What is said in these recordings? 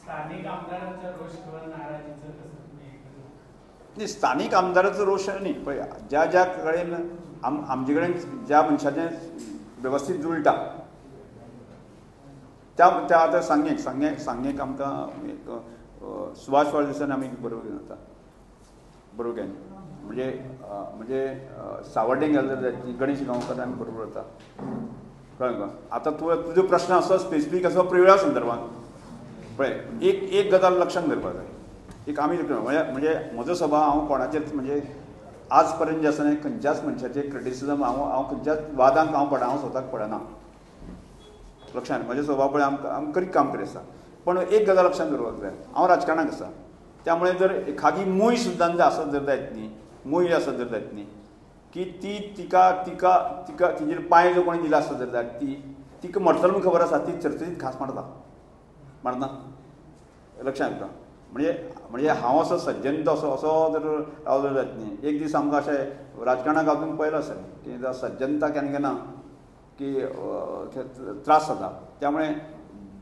स्थानिक आमदारांचा रोष किंवा नाराजीचं कसं तुम्ही नाही, स्थानिक आमदाराचं रोष नाही, पण ज्या ज्या कडेन आमचे कडेन ज्या मनशाचें वेवस्थीत जुळटा त्या त्या आतां सांगेक आमकां एक सुभाष फळदेसायान आमी बरोबर घेवन वता, बरोबर घेवन म्हणजे सावड्डें गेले जाल्यार गणेश गांवकार आमी बरोबर वता, कळ्ळें तुका. आतां तुजो प्रश्न असो स्पेसिफीक असो प्रिवेळा संदर्भांत पळय, एक गजाल लक्षांत धरपाक जाय. एक आमी म्हणजे म्हजो स्वभाव हांव कोणाचेर म्हणजे आज पर्यंत जे आसा न्हय खंयच्याच मनशाचेर क्रिटिसिजम हांव खंयच्याच वादांक हांव स्वताक पडना. लक्षांत म्हजो स्वभाव पळय आमकां करीत काम करीत आसा. पण एक गजाल लक्षांत दवरपाक जाय, हांव राजकारणाक आसा, त्यामुळे जर एखादी मूय सुद्दां जर आसत जर जायत न्ही, मूय आसत जर जायत न्ही की ती तिका तिका तिका तिजेर पांय जो कोणी दिला आसत जर जायत तिका मरतलो म्हूण खबर आसा, ती चरचरीत घास मारना. लक्षांत येता. म्हणजे हांव असो सज्जन असो जर रावलो जायत न्ही. एक दीस आमकां अशें राजकारणाक हांव पळयलां आसलें की सज्जनता केन्ना केन्ना की त्रास जाता. त्यामुळे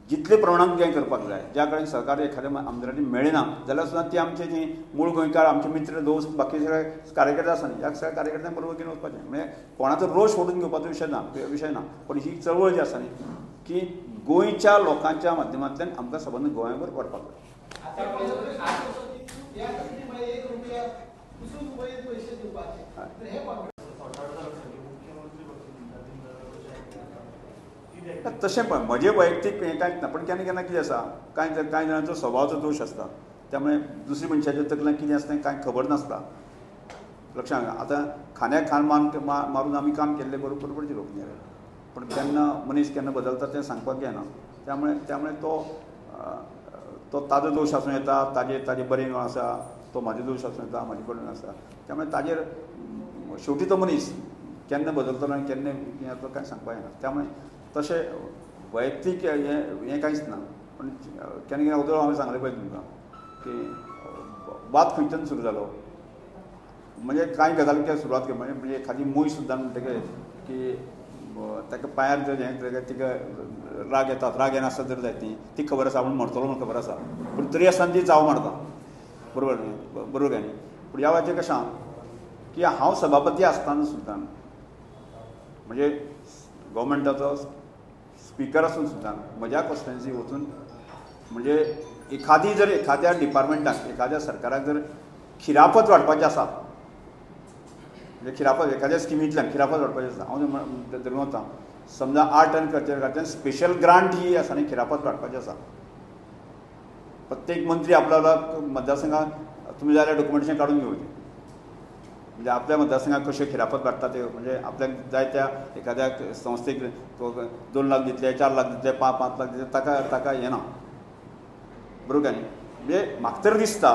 जितले प्रमाणांत कितें करपाक जाय, ज्या कडेन सहकार्य एखाद्या आमदारांनी मेळना जाल्यार सुद्दां ती आमचे जी मूळ गोंयकार आमचे मित्र दोस्त बाकी सगळे कार्यकर्ते आसा न्ही, ह्या सगळ्या कार्यकर्त्यांक बरोबर घेवन वचपाचें. म्हणजे कोणाचो रोष ओडून घेवपाचो विशय ना. पण ही चळवळ जी आसा न्ही की गोंयच्या लोकांच्या माध्यमांतल्यान आमकां सबंद गोंयभर व्हरपाक जाय. तशें पळय म्हजें वैयक्तीक हें कांयच ना. पण केन्ना केन्ना कितें आसा, कांय जाणांचो स्वभावाचो दोश आसता. त्यामुळे दुसऱ्या मनशाच्या तकलेंत कितें आसता कांय खबर नासता. लक्षांत आतां खांद्याक खांद मारून आमी काम केल्ले बरोबरचे लोक न्ही. पण केन्ना मनीस केन्ना बदलता तें सांगपाक जायना. त्यामुळे तो ताजो दोश आसूं येता, ताजे बरें आसा, तो म्हाजे दोश आसूं येता, म्हाजे बरें आसा. त्यामुळे ताजेर शेवटी तो मनीस केन्ना बदलतलो आनी केन्ना हें जातलो कांय सांगपाक येना. त्यामुळे तशें वैयक्तीक हें कांयच ना. पण केन्ना केन्ना उदळ हांवें सांगलें पळय तुमकां की वाद खंयच्यान सुरू जालो. म्हणजे कांय गजालींक सुरवात केली. म्हणजे एखादी मूय सुद्दां म्हणटकीर की ताका पांयार जर हें तिका राग येनासता जर जायत न्ही, ती खबर आसा म्हणून मरतलो म्हूण खबर आसा, पूण तरी आसतना ती चाव मारता. बरोबर काय न्ही. पूण ह्या वेळाचेर कशें आहा की हांव सभापती आसतना सुद्दां म्हणजे गव्हर्मेंटाचो स्पिकर आसून सुद्दां म्हज्या कॉन्स्टिट्युएन्सी वचून म्हणजे एखाद्या डिपार्टमेंटाक एखाद्या सरकाराक जर खिरापत वाडपाचें आसा, म्हणजे खिरापत एखाद्या स्किमींतल्यान खिरापत वाडपाचें आसा, हांव धरून वता समजा आर्ट एंड कल्चर खात्यान स्पेशल ग्रांट ही आसा न्ही खिरापत वाडपाचें आसा. प्रत्येक मंत्री आपल्या मतदारसंघात तुमी जाल्यार डॉक्युमेंटेशन काडून घेवचें. म्हणजे आपल्या मतदारसंघात कशें खिरापत वाडटा ते म्हणजे आपल्याक जाय त्या एखाद्या संस्थेक 2 लाख दितले, 4 लाख दितले, 5 लाख दितले, ताका हें ना. बरोबर काय न्ही. म्हणजे म्हाका तर दिसता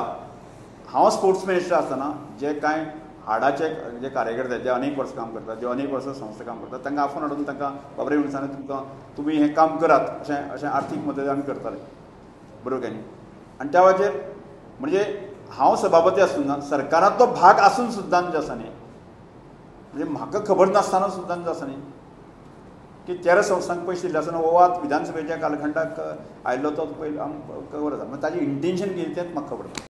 हांव स्पोर्ट्स मिनिस्टर आसतना जे कांय हाडाचे जे कार्यकर्ते जे अनेक वर्सां काम करतात, जे अनेक वर्सां संस्था काम करतात, तांकां आफोवन हाडून तांकां बाबरे म्हणून सांगलें तुमी हें काम करात अशें आर्थीक मदत आमी करताले. बरोबर काय न्ही. आनी त्या वेळाचेर म्हणजे हांव सभापती आसून सरकारांत तो भाग आसून सुद्दां जे आसा न्ही म्हणजे म्हाका खबर नासतना सुद्दां जे आसा न्ही की 13 संस्थांक पयशे दिल्ले आसतना हो वाद विधानसभेच्या कालखंडाक आयिल्लो तो पयलो आमकां खबर आसा. ताजें इंटेन्शन कितें तेंच म्हाका खबर ना.